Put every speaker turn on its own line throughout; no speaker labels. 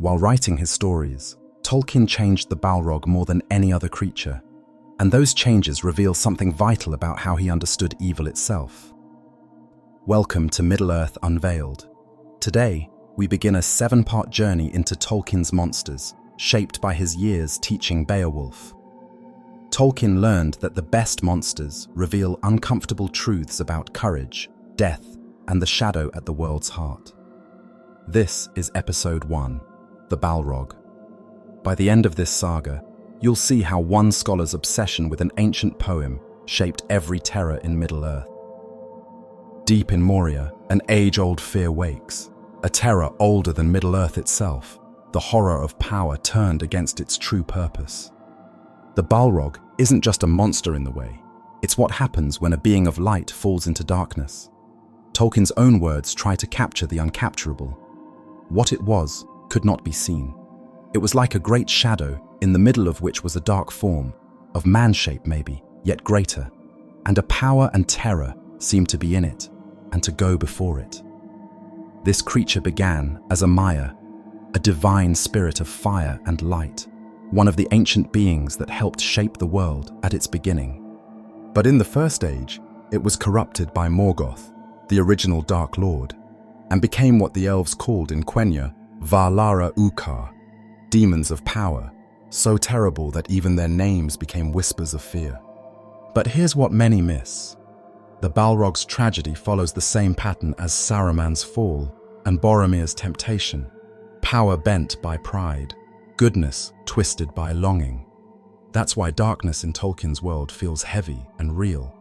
While writing his stories, Tolkien changed the Balrog more than any other creature, and those changes reveal something vital about how he understood evil itself. Welcome to Middle-earth Unveiled. Today, we begin a 7-part journey into Tolkien's monsters, shaped by his years teaching Beowulf. Tolkien learned that the best monsters reveal uncomfortable truths about courage, death, and the shadow at the world's heart. This is Episode 1, The Balrog. By the end of this saga, you'll see how one scholar's obsession with an ancient poem shaped every terror in Middle-earth. Deep in Moria, an age-old fear wakes, a terror older than Middle-earth itself, the horror of power turned against its true purpose. The Balrog isn't just a monster in the way, it's what happens when a being of light falls into darkness. Tolkien's own words try to capture the uncapturable. What it was could not be seen. It was like a great shadow, in the middle of which was a dark form, of man-shape maybe, yet greater, and a power and terror seemed to be in it, and to go before it. This creature began as a Maia, a divine spirit of fire and light, one of the ancient beings that helped shape the world at its beginning. But in the first age, it was corrupted by Morgoth, the original Dark Lord, and became what the elves called in Quenya Valara Ukar, demons of power, so terrible that even their names became whispers of fear. But here's what many miss. The Balrog's tragedy follows the same pattern as Saruman's fall and Boromir's temptation. Power bent by pride, goodness twisted by longing. That's why darkness in Tolkien's world feels heavy and real.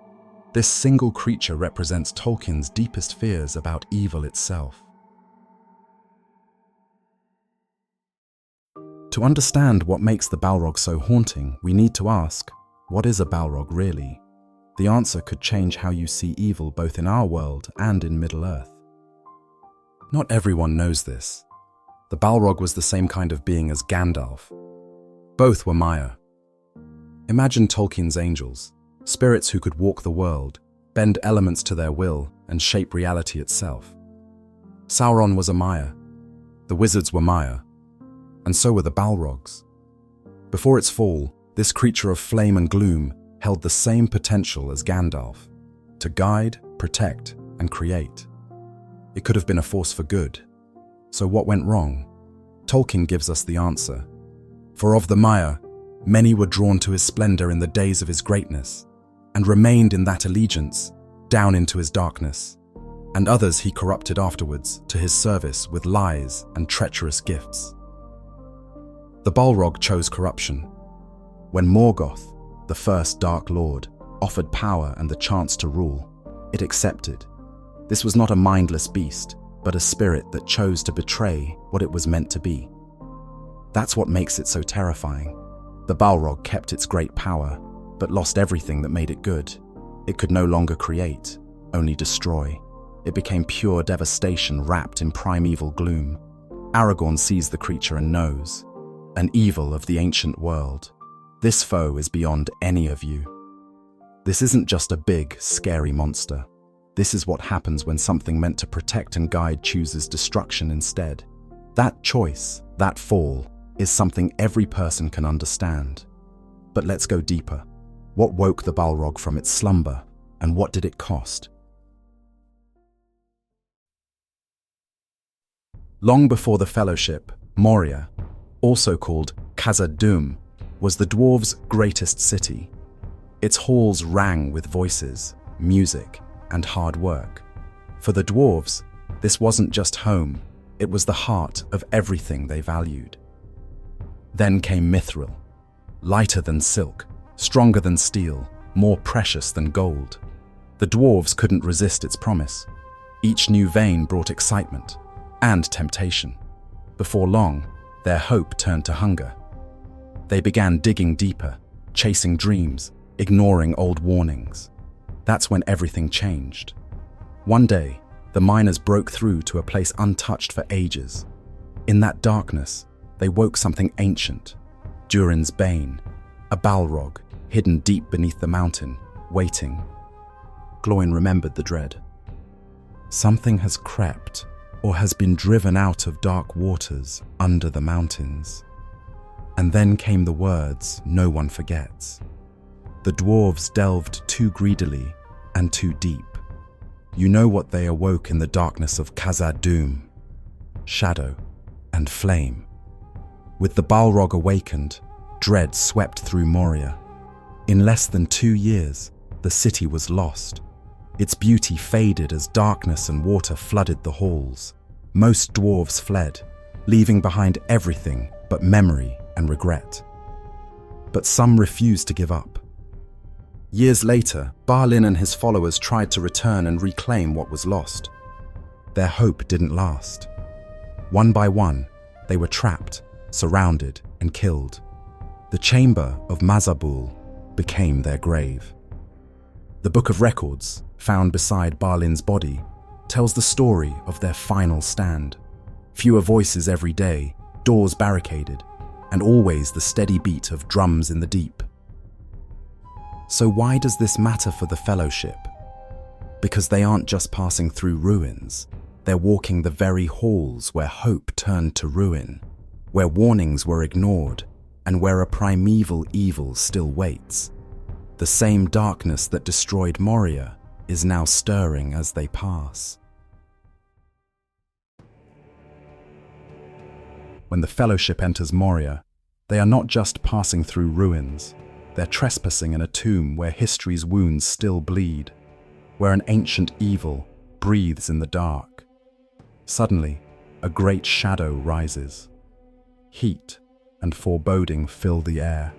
This single creature represents Tolkien's deepest fears about evil itself. To understand what makes the Balrog so haunting, we need to ask, what is a Balrog really? The answer could change how you see evil both in our world and in Middle-earth. Not everyone knows this. The Balrog was the same kind of being as Gandalf. Both were Maia. Imagine Tolkien's angels, spirits who could walk the world, bend elements to their will, and shape reality itself. Sauron was a Maia. The wizards were Maia. And so were the Balrogs. Before its fall, this creature of flame and gloom held the same potential as Gandalf, to guide, protect, and create. It could have been a force for good. So what went wrong? Tolkien gives us the answer. For of the Maia, many were drawn to his splendor in the days of his greatness, and remained in that allegiance, down into his darkness, and others he corrupted afterwards to his service with lies and treacherous gifts. The Balrog chose corruption. When Morgoth, the first Dark Lord, offered power and the chance to rule, it accepted. This was not a mindless beast, but a spirit that chose to betray what it was meant to be. That's what makes it so terrifying. The Balrog kept its great power, but lost everything that made it good. It could no longer create, only destroy. It became pure devastation wrapped in primeval gloom. Aragorn sees the creature and knows. An evil of the ancient world. This foe is beyond any of you. This isn't just a big, scary monster. This is what happens when something meant to protect and guide chooses destruction instead. That choice, that fall, is something every person can understand. But let's go deeper. What woke the Balrog from its slumber, and what did it cost? Long before the Fellowship, Moria, also called Khazad-dûm, was the dwarves' greatest city. Its halls rang with voices, music, and hard work. For the dwarves, this wasn't just home, it was the heart of everything they valued. Then came Mithril, lighter than silk, stronger than steel, more precious than gold. The dwarves couldn't resist its promise. Each new vein brought excitement and temptation. Before long, their hope turned to hunger. They began digging deeper, chasing dreams, ignoring old warnings. That's when everything changed. One day, the miners broke through to a place untouched for ages. In that darkness, they woke something ancient, Durin's bane, a Balrog hidden deep beneath the mountain, waiting. Glóin remembered the dread. Something has crept, or has been driven out of dark waters under the mountains. And then came the words no one forgets. The dwarves delved too greedily and too deep. You know what they awoke in the darkness of Khazad-dûm: shadow and flame. With the Balrog awakened, dread swept through Moria. In less than 2 years, the city was lost. Its beauty faded as darkness and water flooded the halls. Most dwarves fled, leaving behind everything but memory and regret. But some refused to give up. Years later, Balin and his followers tried to return and reclaim what was lost. Their hope didn't last. One by one, they were trapped, surrounded, and killed. The chamber of Mazabul became their grave. The Book of Records, found beside Balin's body, tells the story of their final stand. Fewer voices every day, doors barricaded, and always the steady beat of drums in the deep. So why does this matter for the Fellowship? Because they aren't just passing through ruins, they're walking the very halls where hope turned to ruin, where warnings were ignored, and where a primeval evil still waits. The same darkness that destroyed Moria is now stirring as they pass. When the Fellowship enters Moria, they are not just passing through ruins, they're trespassing in a tomb where history's wounds still bleed, where an ancient evil breathes in the dark. Suddenly, a great shadow rises. Heat and foreboding fill the air.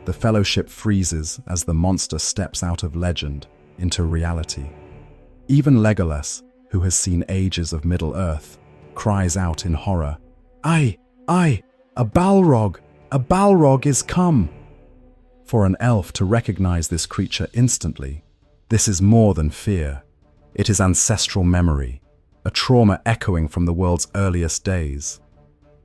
The Fellowship freezes as the monster steps out of legend into reality. Even Legolas, who has seen ages of Middle-earth, cries out in horror, "Aye, a Balrog! A Balrog is come!" For an elf to recognize this creature instantly, this is more than fear. It is ancestral memory, a trauma echoing from the world's earliest days.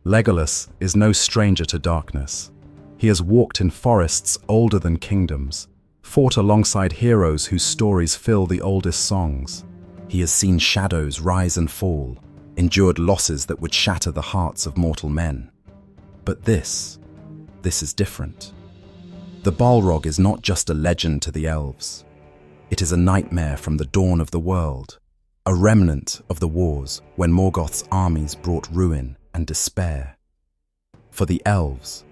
Legolas is no stranger to darkness. He has walked in forests older than kingdoms, fought alongside heroes whose stories fill the oldest songs. He has seen shadows rise and fall, endured losses that would shatter the hearts of mortal men. But this is different. The Balrog is not just a legend to the elves. It is a nightmare from the dawn of the world, a remnant of the wars when Morgoth's armies brought ruin and despair. For the elves,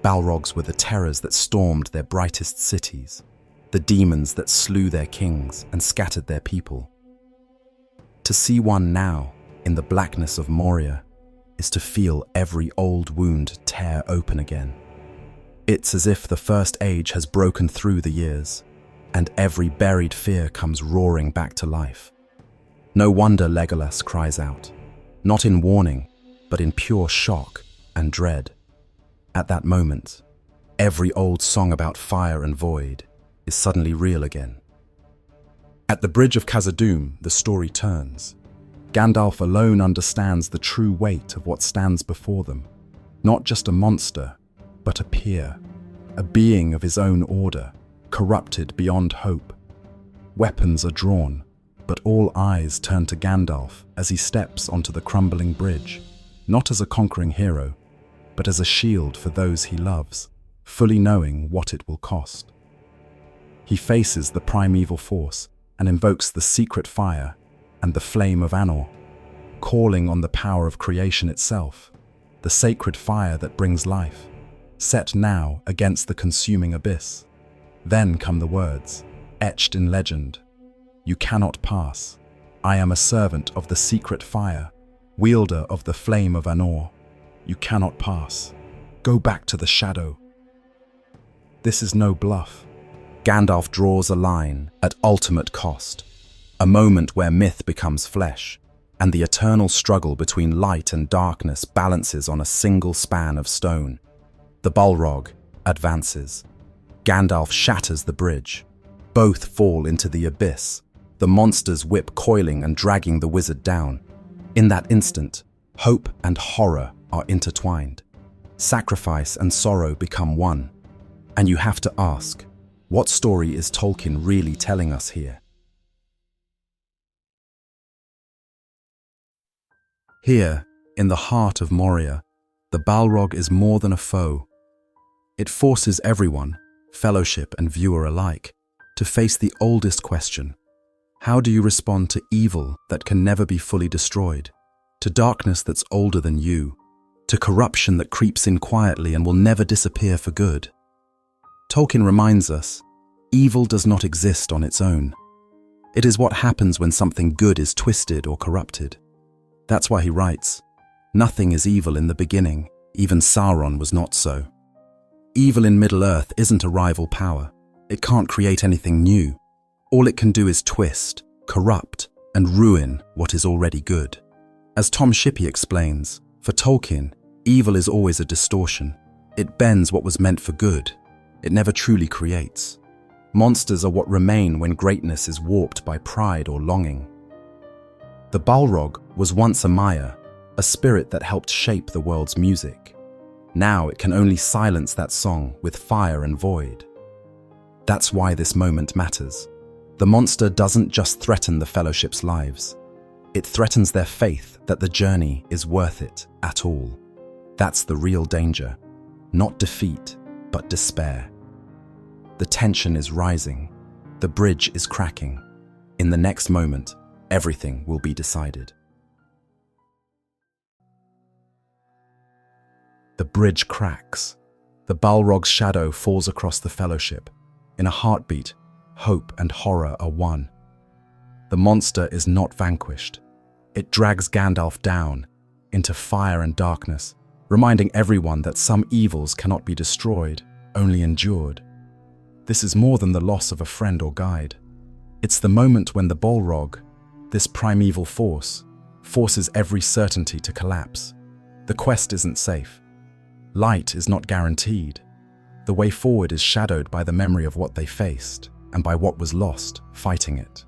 Balrogs were the terrors that stormed their brightest cities, the demons that slew their kings and scattered their people. To see one now, in the blackness of Moria, is to feel every old wound tear open again. It's as if the First Age has broken through the years, and every buried fear comes roaring back to life. No wonder Legolas cries out, not in warning, but in pure shock and dread. At that moment, every old song about fire and void is suddenly real again. At the bridge of Khazad-dûm, the story turns. Gandalf alone understands the true weight of what stands before them. Not just a monster, but a peer, a being of his own order, corrupted beyond hope. Weapons are drawn, but all eyes turn to Gandalf as he steps onto the crumbling bridge, not as a conquering hero, but as a shield for those he loves, fully knowing what it will cost. He faces the primeval force and invokes the secret fire and the flame of Anor, calling on the power of creation itself, the sacred fire that brings life, set now against the consuming abyss. Then come the words, etched in legend, "You cannot pass. I am a servant of the secret fire, wielder of the flame of Anor. You cannot pass. Go back to the shadow." This is no bluff. Gandalf draws a line at ultimate cost, a moment where myth becomes flesh, and the eternal struggle between light and darkness balances on a single span of stone. The Balrog advances. Gandalf shatters the bridge. Both fall into the abyss, the monster's whip coiling and dragging the wizard down. In that instant, hope and horror are intertwined. Sacrifice and sorrow become one. And you have to ask, what story is Tolkien really telling us here? Here, in the heart of Moria, the Balrog is more than a foe. It forces everyone, fellowship and viewer alike, to face the oldest question. How do you respond to evil that can never be fully destroyed? To darkness that's older than you? To corruption that creeps in quietly and will never disappear for good? Tolkien reminds us, evil does not exist on its own. It is what happens when something good is twisted or corrupted. That's why he writes, "Nothing is evil in the beginning, even Sauron was not so." Evil in Middle-earth isn't a rival power. It can't create anything new. All it can do is twist, corrupt, and ruin what is already good. As Tom Shippey explains, for Tolkien, evil is always a distortion. It bends what was meant for good. It never truly creates. Monsters are what remain when greatness is warped by pride or longing. The Balrog was once a Maia, a spirit that helped shape the world's music. Now it can only silence that song with fire and void. That's why this moment matters. The monster doesn't just threaten the Fellowship's lives. It threatens their faith that the journey is worth it at all. That's the real danger. Not defeat, but despair. The tension is rising. The bridge is cracking. In the next moment, everything will be decided. The bridge cracks. The Balrog's shadow falls across the Fellowship. In a heartbeat, hope and horror are one. The monster is not vanquished. It drags Gandalf down into fire and darkness, reminding everyone that some evils cannot be destroyed, only endured. This is more than the loss of a friend or guide. It's the moment when the Balrog, this primeval force, forces every certainty to collapse. The quest isn't safe. Light is not guaranteed. The way forward is shadowed by the memory of what they faced and by what was lost fighting it.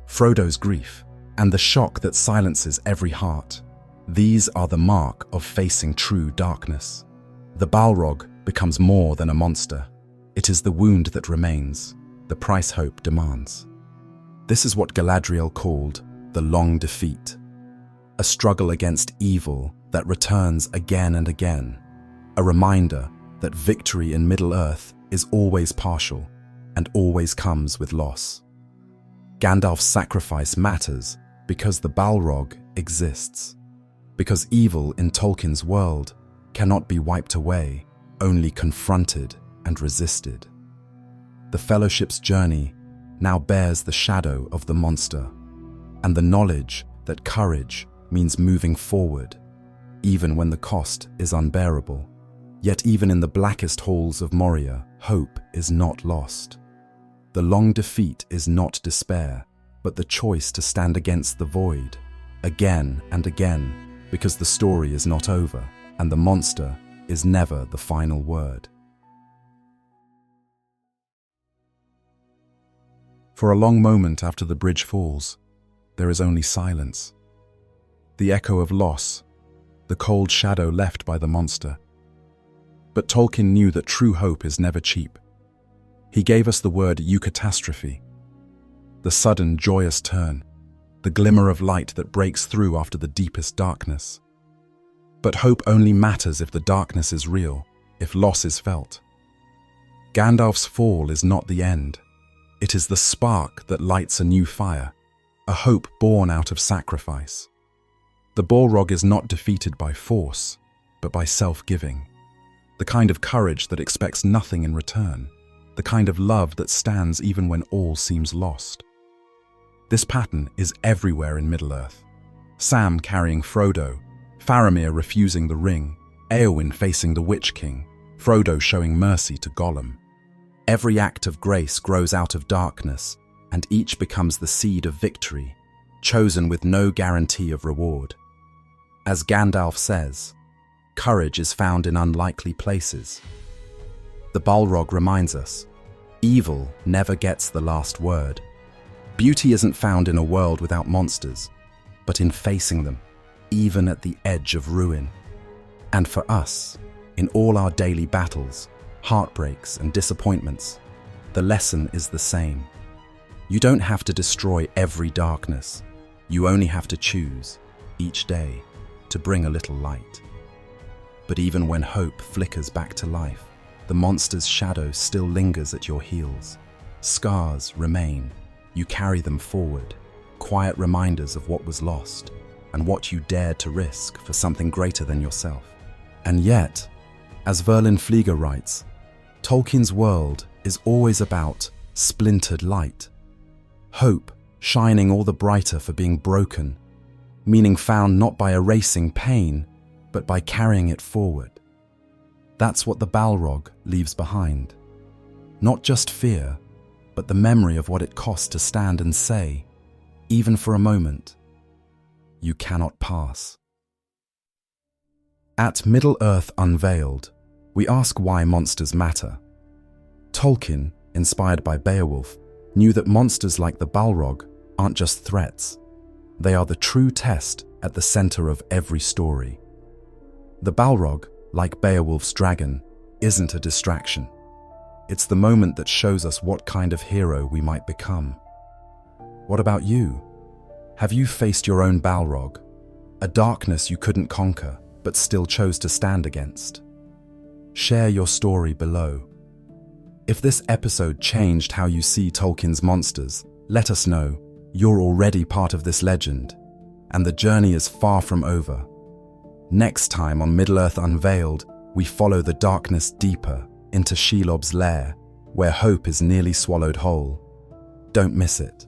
Frodo's grief and the shock that silences every heart. These are the mark of facing true darkness. The Balrog becomes more than a monster. It is the wound that remains, the price hope demands. This is what Galadriel called the long defeat, a struggle against evil that returns again and again, a reminder that victory in Middle-earth is always partial and always comes with loss. Gandalf's sacrifice matters because the Balrog exists, because evil in Tolkien's world cannot be wiped away, only confronted and resisted. The Fellowship's journey now bears the shadow of the monster, and the knowledge that courage means moving forward, even when the cost is unbearable. Yet even in the blackest halls of Moria, hope is not lost. The long defeat is not despair, but the choice to stand against the void, again and again, because the story is not over, and the monster is never the final word. For a long moment after the bridge falls, there is only silence. The echo of loss, the cold shadow left by the monster. But Tolkien knew that true hope is never cheap. He gave us the word eucatastrophe, the sudden joyous turn, the glimmer of light that breaks through after the deepest darkness. But hope only matters if the darkness is real, if loss is felt. Gandalf's fall is not the end. It is the spark that lights a new fire, a hope born out of sacrifice. The Balrog is not defeated by force, but by self-giving. The kind of courage that expects nothing in return, the kind of love that stands even when all seems lost. This pattern is everywhere in Middle-earth. Sam carrying Frodo, Faramir refusing the ring, Éowyn facing the Witch King, Frodo showing mercy to Gollum. Every act of grace grows out of darkness, and each becomes the seed of victory, chosen with no guarantee of reward. As Gandalf says, courage is found in unlikely places. The Balrog reminds us, evil never gets the last word. Beauty isn't found in a world without monsters, but in facing them, even at the edge of ruin. And for us, in all our daily battles, heartbreaks and disappointments, the lesson is the same. You don't have to destroy every darkness. You only have to choose. each day, to bring a little light. But even when hope flickers back to life, the monster's shadow still lingers at your heels. Scars remain. You carry them forward, quiet reminders of what was lost and what you dared to risk for something greater than yourself. And yet, as Verlin Flieger writes, Tolkien's world is always about splintered light. Hope shining all the brighter for being broken, meaning found not by erasing pain, but by carrying it forward. That's what the Balrog leaves behind. Not just fear, but the memory of what it cost to stand and say, even for a moment, you cannot pass. At Middle-earth Unveiled, we ask why monsters matter. Tolkien, inspired by Beowulf, knew that monsters like the Balrog aren't just threats. They are the true test at the center of every story. The Balrog, like Beowulf's dragon, isn't a distraction. It's the moment that shows us what kind of hero we might become. What about you? Have you faced your own Balrog, a darkness you couldn't conquer but still chose to stand against? Share your story below. If this episode changed how you see Tolkien's monsters, let us know. You're already part of this legend, and the journey is far from over. Next time on Middle-earth Unveiled, we follow the darkness deeper into Shelob's lair, where hope is nearly swallowed whole. Don't miss it.